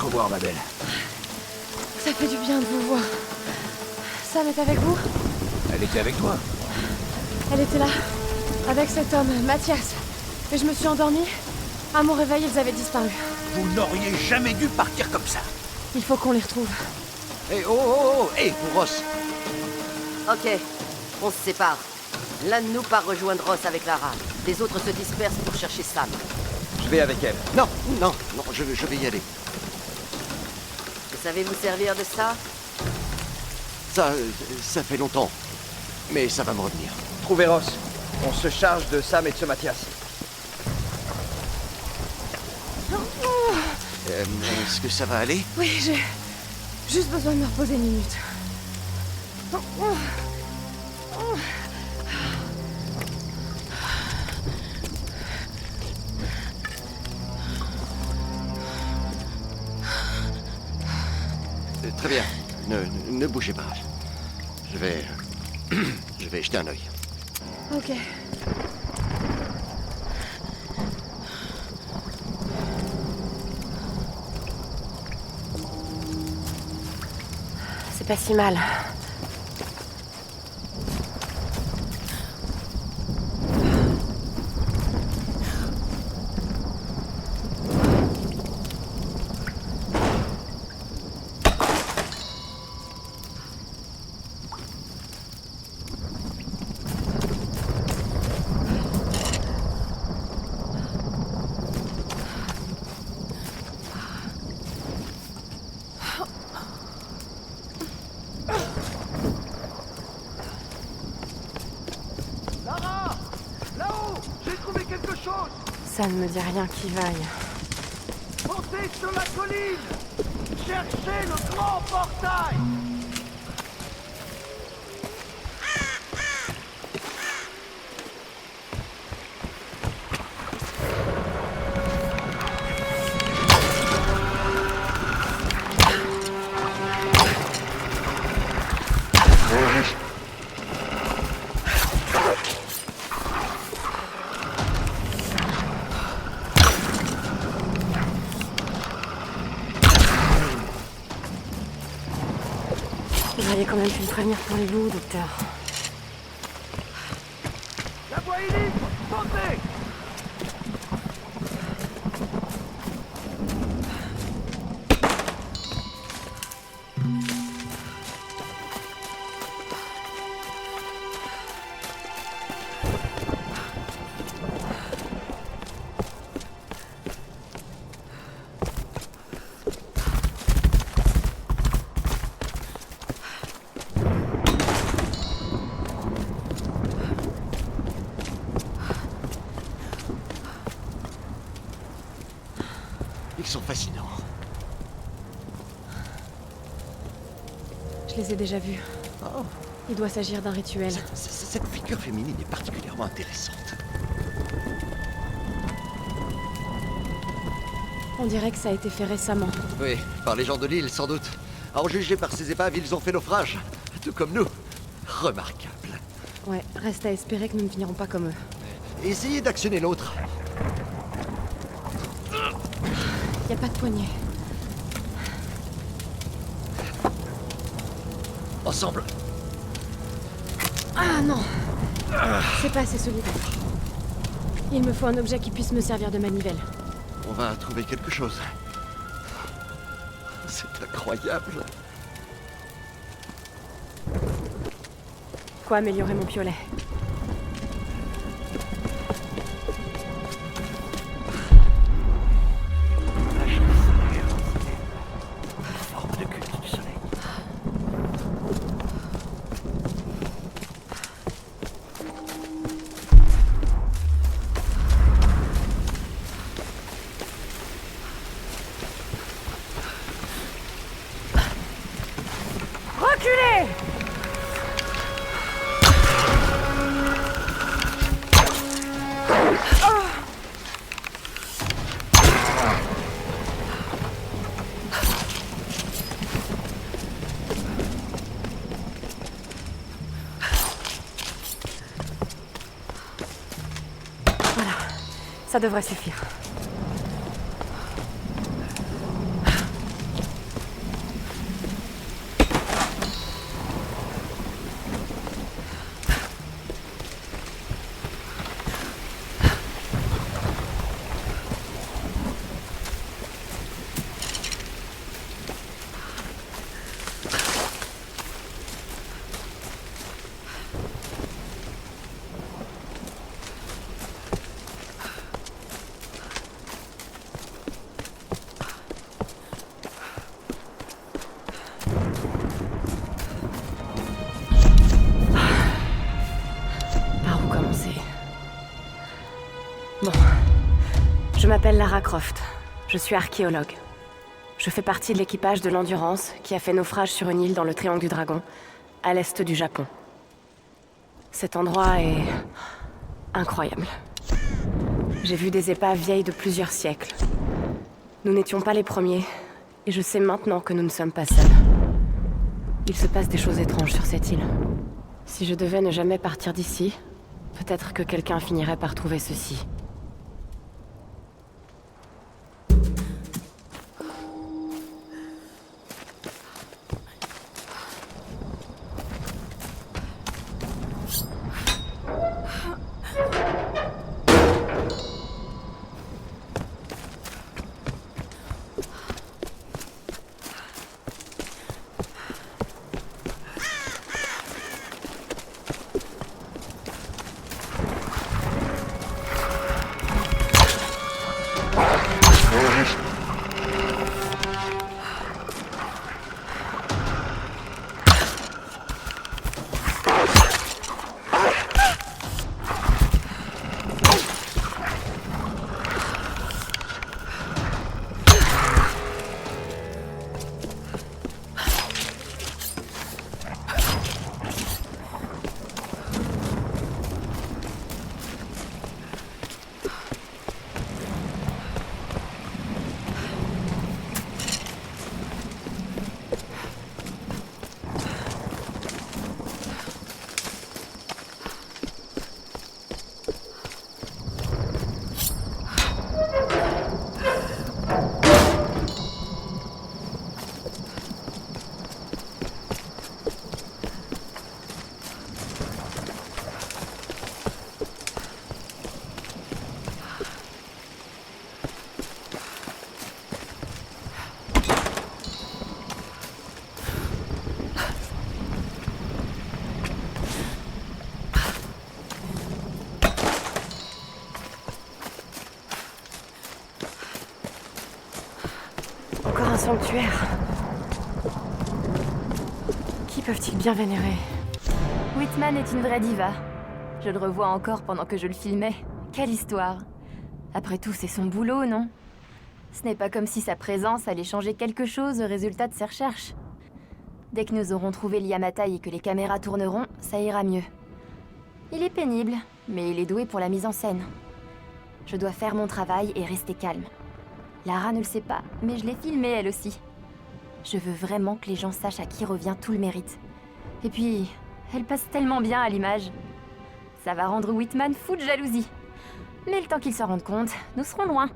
te revoir, ma belle. Ça fait du bien de vous voir. Sam est avec vous? Elle était avec toi. Elle était là, avec cet homme, Mathias. Mais je me suis endormie. À mon réveil, ils avaient disparu. Vous n'auriez jamais dû partir comme ça. Il faut qu'on les retrouve. Hé, oh, hé, Ross. Ok, on se sépare. L'un de nous part rejoindre Ross avec Lara. Les autres se dispersent pour chercher Sam. Je vais avec elle. Non, je vais y aller. Vous savez vous servir de ça? Ça fait longtemps. Mais ça va me revenir. Trouvez Ross. On se charge de Sam et de ce Mathias. Est-ce que ça va aller? Oui, j'ai juste besoin de me reposer une minute. Très bien. Ne bougez pas. Je vais... je vais jeter un œil. Ok. C'est pas si mal. Lara! Là-haut! J'ai trouvé quelque chose! Ça ne me dit rien qui vaille. Montez sur la colline! Cherchez le grand portail! Vous auriez quand même pu me prévenir pour les loups, docteur. La voie est libre! Montez! Ils sont fascinants. Je les ai déjà vus. Oh, Il doit s'agir d'un rituel. cette figure féminine est particulièrement intéressante. On dirait que ça a été fait récemment. Oui, par les gens de l'île, sans doute. À en juger par ces épaves, ils ont fait naufrage. Tout comme nous. Remarquable. Ouais, reste à espérer que nous ne finirons pas comme eux. Essayez d'actionner l'autre. Y a pas de poignée. Ensemble. Ah non! C'est pas assez solide. Il me faut un objet qui puisse me servir de manivelle. On va trouver quelque chose. C'est incroyable. Quoi améliorer mon piolet? Forme de culte du soleil. Reculez! Ça devrait suffire. Bon. Je m'appelle Lara Croft. Je suis archéologue. Je fais partie de l'équipage de l'Endurance qui a fait naufrage sur une île dans le Triangle du Dragon, à l'est du Japon. Cet endroit est... incroyable. J'ai vu des épaves vieilles de plusieurs siècles. Nous n'étions pas les premiers, et je sais maintenant que nous ne sommes pas seuls. Il se passe des choses étranges sur cette île. Si je devais ne jamais partir d'ici, peut-être que quelqu'un finirait par trouver ceci. Encore un sanctuaire. Qui peuvent-ils bien vénérer? Whitman est une vraie diva. Je le revois encore pendant que je le filmais. Quelle histoire! Après tout, c'est son boulot, non? Ce n'est pas comme si sa présence allait changer quelque chose au résultat de ses recherches. Dès que nous aurons trouvé l'Yamatai et que les caméras tourneront, ça ira mieux. Il est pénible, mais il est doué pour la mise en scène. Je dois faire mon travail et rester calme. Lara ne le sait pas, mais je l'ai filmée elle aussi. Je veux vraiment que les gens sachent à qui revient tout le mérite. Et puis, elle passe tellement bien à l'image. Ça va rendre Whitman fou de jalousie. Mais le temps qu'il se rende compte, nous serons loin.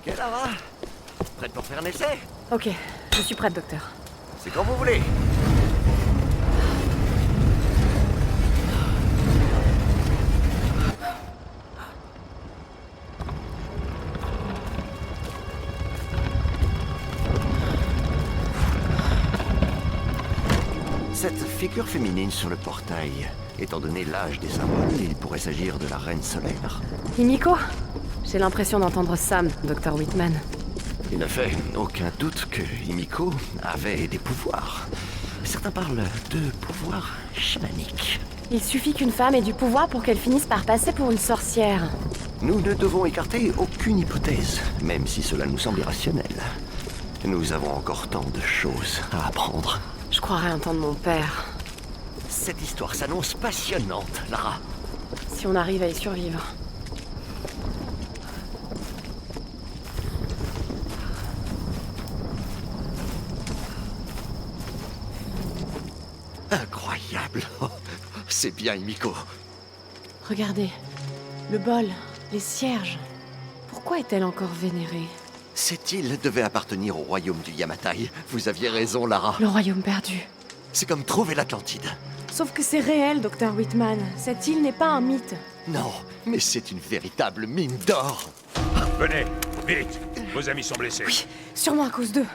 Ok, Lara. Prête pour faire un essai? Ok, je suis prête, docteur. C'est quand vous voulez. Cette figure féminine sur le portail, étant donné l'âge des symboles, il pourrait s'agir de la reine solaire. Himiko? J'ai l'impression d'entendre Sam, Dr. Whitman. Il ne fait aucun doute que Himiko avait des pouvoirs. Certains parlent de pouvoirs chamaniques. Il suffit qu'une femme ait du pouvoir pour qu'elle finisse par passer pour une sorcière. Nous ne devons écarter aucune hypothèse, même si cela nous semble irrationnel. Nous avons encore tant de choses à apprendre. Je croirais entendre mon père. Cette histoire s'annonce passionnante, Lara. Si on arrive à y survivre. Incroyable. C'est bien, Himiko. Regardez. Le bol, les cierges. Pourquoi est-elle encore vénérée? Cette île devait appartenir au royaume du Yamatai. Vous aviez raison, Lara. Le royaume perdu. C'est comme trouver l'Atlantide. Sauf que c'est réel, Dr. Whitman. Cette île n'est pas un mythe. Non, mais c'est une véritable mine d'or. Venez, vite. Vos amis sont blessés. Oui, sûrement à cause d'eux.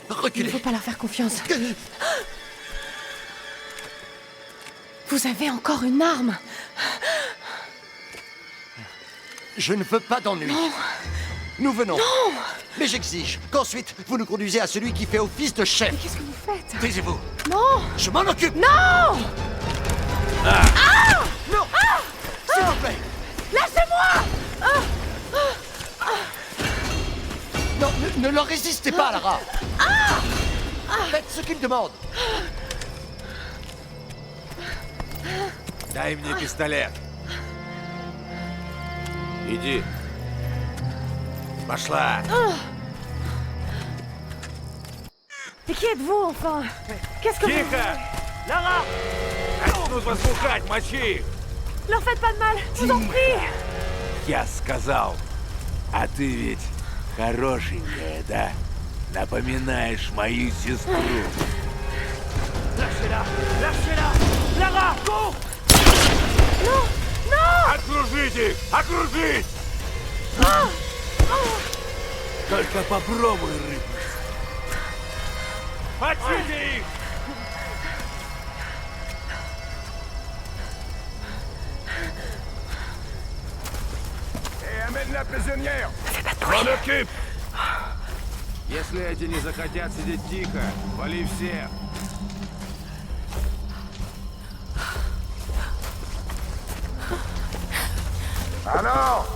Il ne Reculez. faut pas leur faire confiance. Vous avez encore une arme. Je ne veux pas d'ennui. Nous venons. Non! Mais j'exige qu'ensuite, vous nous conduisez à celui qui fait office de chef. Mais qu'est-ce que vous faites? Taisez-vous. Non! Je m'en occupe. Non! Non. S'il vous plaît. Lâchez-moi! Non, ne leur résistez pas, Lara. Faites ce qu'ils demandent. Дай мне пистолет. Иди. Пошла. Mais qui êtes-vous, enfin? Qu'est-ce que vous... Тихо! Lara! Начнут вас пухать, мочи их! Leur faites pas de mal, je vous en prie! Я сказал. А ты ведь хорошенькая, да? Напоминаешь мою сестру. Lâchez-la! Lâchez-la! Lara, cours! Non! Non! Окружите их! Окружить! Только попробуй рыбу. Мочите их! Et amène la prisonnière! M'en occupe! Если эти не захотят сидеть тихо, вали всех! Alors?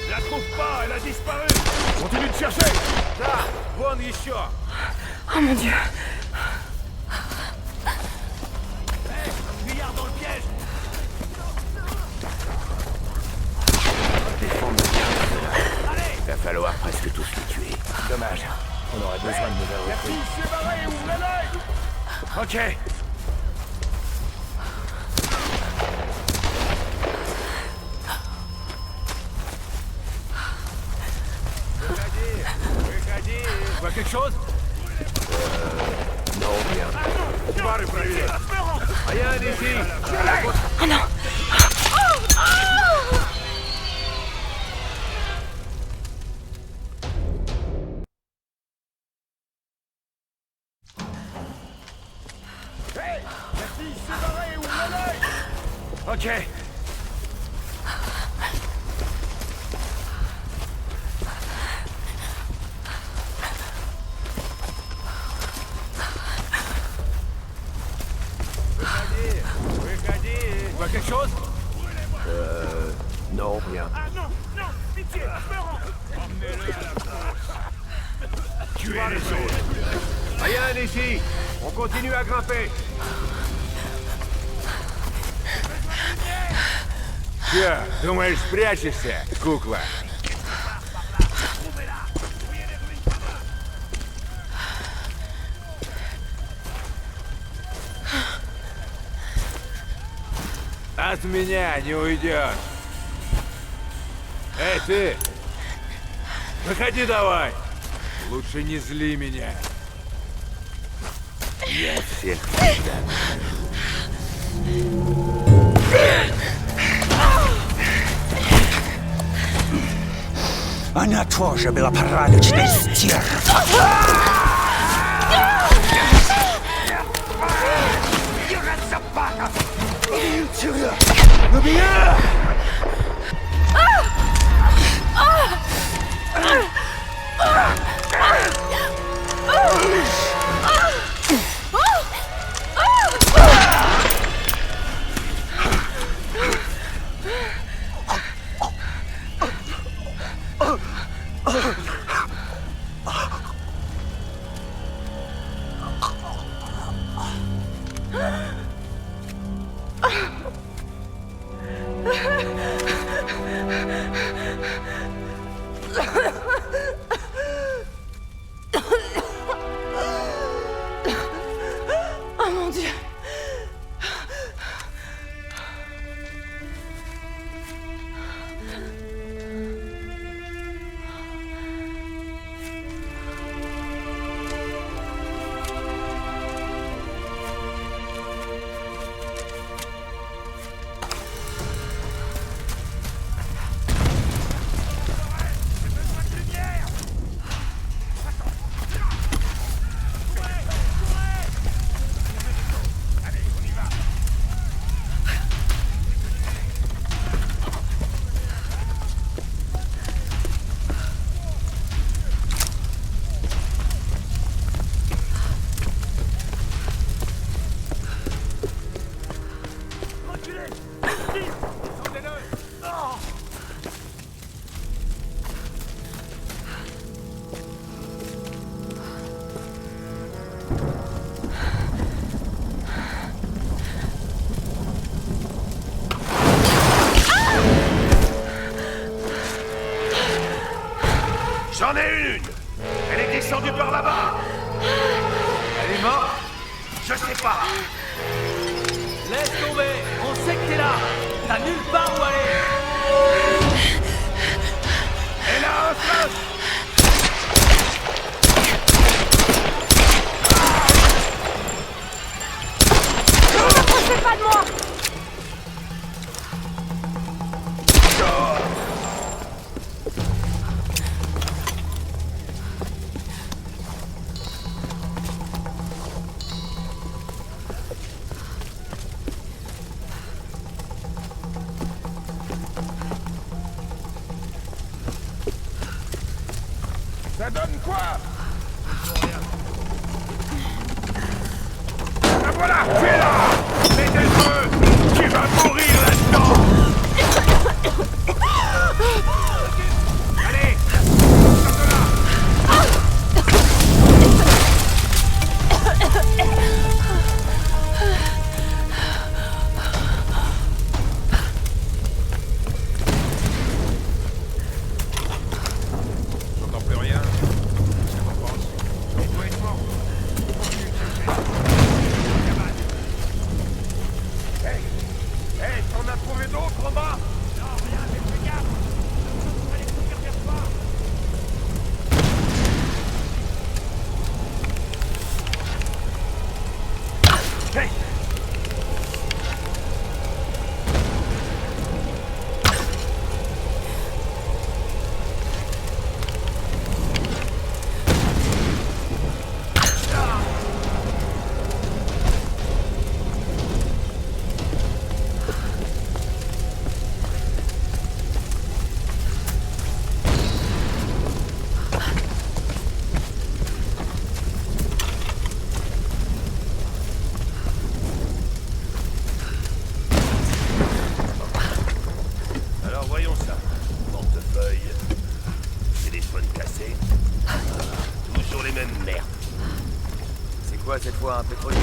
Je la trouve pas, elle a disparu! Continue de chercher! Là, вон еще! Oh mon Dieu! Fuyard dans le piège! Il va falloir presque tous les tuer. Dommage. On aurait besoin de nouvelles recrues. Il s'est barré, ouvrez-le! Ok. Выходи! Tu vois quelque chose? Non, rien. Фары проверь! Rien ici! Oh non! Hey! La fille s'est barrée, ouvrez-le! Ok. Выходи! Tu vois quelque chose? Non, rien. Ah non! Non! Pitié! Je me rends! Emmenez-le à la fosse! Tuez les autres! Rien ici! On continue à grimper! Че, думаешь, спрячешься, кукла? От меня не уйдешь. Эй, ты! Выходи давай! Лучше не зли меня. Я всех предам. Она тоже была порядочной стервой. Elle est morte? Je sais pas. Laisse tomber, on sait que t'es là. T'as nulle part où aller. Et là, un flash. Ne vous approchez pas de moi! Ça donne quoi? Ah voilà, tu es là! Mettez le feu! Tu vas mourir là-dedans! Allez! Sors de là! J'entends plus rien. Qu'est-ce que t'en penses? Et toi, Edmond? Continue de chercher. Cabane. Hey, t'en as trouvé d'autres en bas? Non, rien, mais fais gaffe! Allez, courir vers toi! Hey! Alors voyons ça. Portefeuille, téléphone cassé. Toujours les mêmes merdes. C'est quoi cette fois, un pétrolier?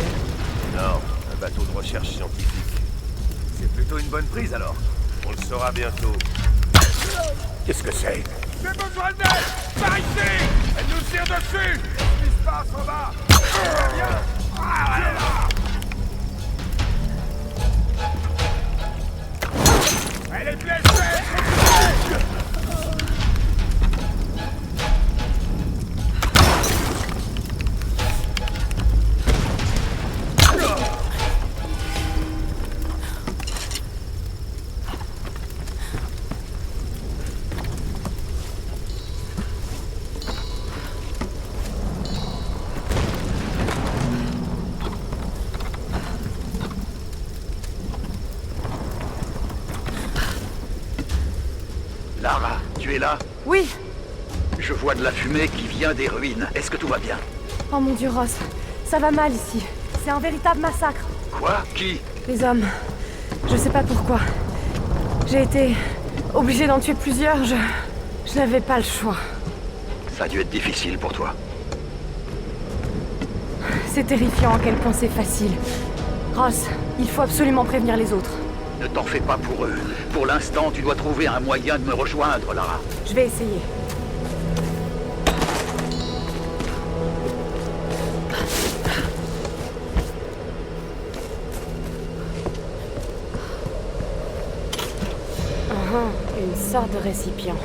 Non, un bateau de recherche scientifique. C'est plutôt une bonne prise alors. On le saura bientôt. Qu'est-ce que c'est? J'ai besoin d'aide! Par ici! Elle nous tire dessus! Qu'est-ce qui se passe en bas? Viens! Ah, elle est là! Elle est blessée! Lara, tu es là? Oui! Je vois de la fumée qui vient des ruines. Est-ce que tout va bien? Oh mon Dieu, Ross. Ça va mal ici. C'est un véritable massacre. Quoi? Qui? Les hommes. Je sais pas pourquoi. J'ai été obligée d'en tuer plusieurs. Je n'avais pas le choix. Ça a dû être difficile pour toi. C'est terrifiant à quel point c'est facile. Ross, il faut absolument prévenir les autres. Ne t'en fais pas pour eux. Pour l'instant, tu dois trouver un moyen de me rejoindre, Lara. Je vais essayer. Une sorte de récipient.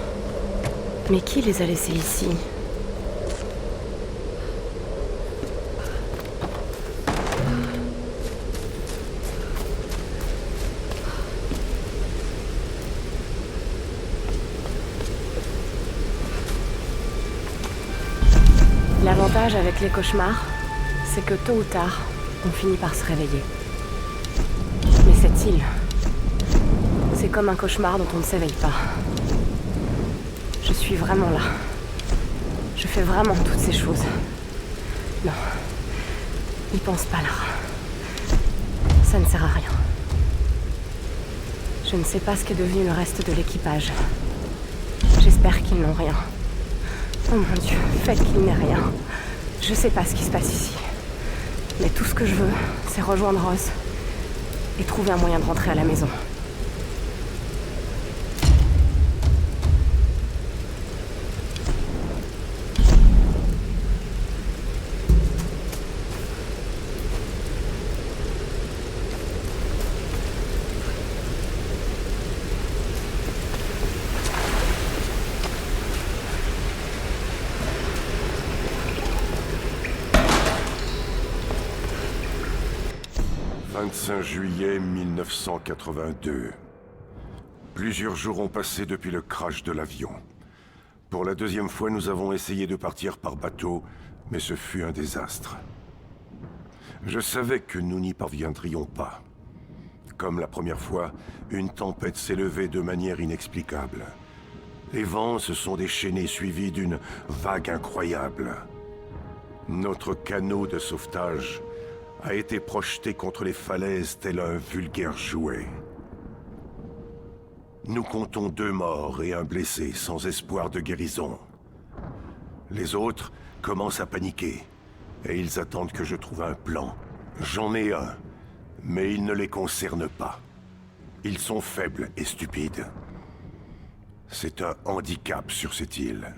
Mais qui les a laissés ici? L'avantage avec les cauchemars, c'est que tôt ou tard, on finit par se réveiller. Mais cette île, c'est comme un cauchemar dont on ne s'éveille pas. Je suis vraiment là. Je fais vraiment toutes ces choses. Non. N'y pense pas, Lara. Ça ne sert à rien. Je ne sais pas ce qu'est devenu le reste de l'équipage. J'espère qu'ils n'ont rien. Oh mon Dieu, faites qu'il n'ait rien. Je sais pas ce qui se passe ici. Mais tout ce que je veux, c'est rejoindre Ross et trouver un moyen de rentrer à la maison. 25 juillet 1982. Plusieurs jours ont passé depuis le crash de l'avion. Pour la deuxième fois, nous avons essayé de partir par bateau, mais ce fut un désastre. Je savais que nous n'y parviendrions pas. Comme la première fois, une tempête s'est levée de manière inexplicable. Les vents se sont déchaînés suivis d'une vague incroyable. Notre canot de sauvetage a été projeté contre les falaises tel un vulgaire jouet. Nous comptons 2 morts et un blessé sans espoir de guérison. Les autres commencent à paniquer et ils attendent que je trouve un plan. J'en ai un, mais il ne les concerne pas. Ils sont faibles et stupides. C'est un handicap sur cette île.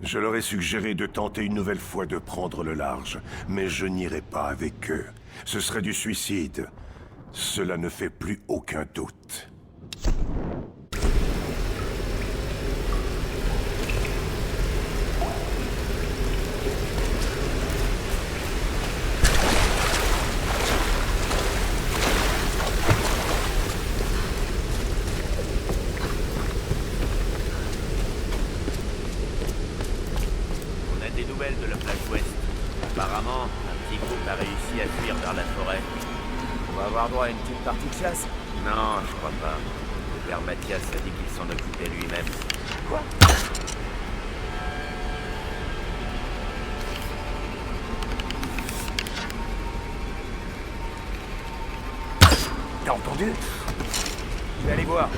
Je leur ai suggéré de tenter une nouvelle fois de prendre le large, mais je n'irai pas avec eux. Ce serait du suicide. Cela ne fait plus aucun doute. De la plage ouest. Apparemment, un petit groupe a réussi à fuir vers la forêt. On va avoir droit à une petite partie de chasse. Non, je crois pas. Le père Mathias a dit qu'il s'en occupait lui-même. Quoi? T'as entendu? Je vais aller voir.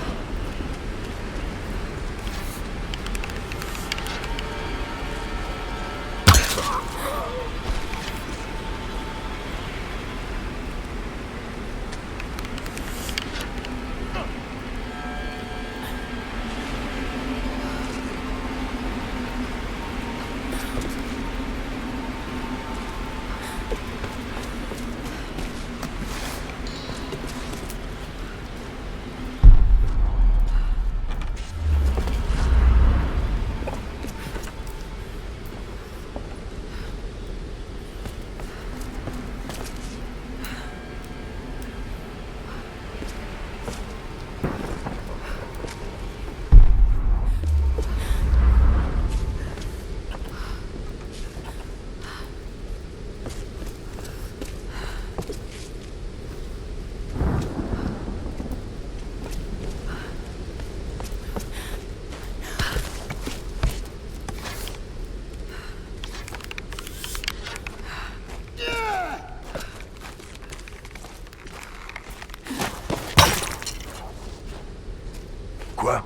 Quoi?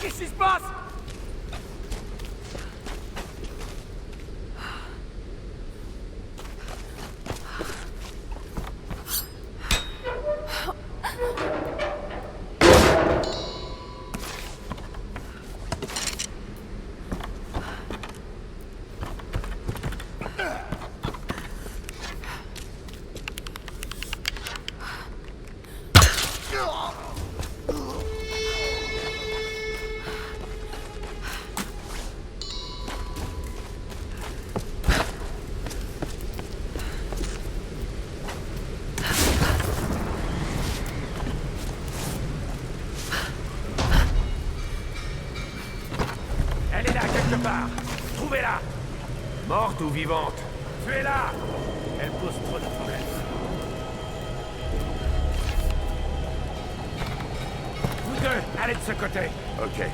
Qu'est-ce qui se passe? Elle est là, quelque part. Trouvez-la. Morte ou vivante? Tuez-la. Elle pose trop de problèmes. Vous deux, allez de ce côté. Ok.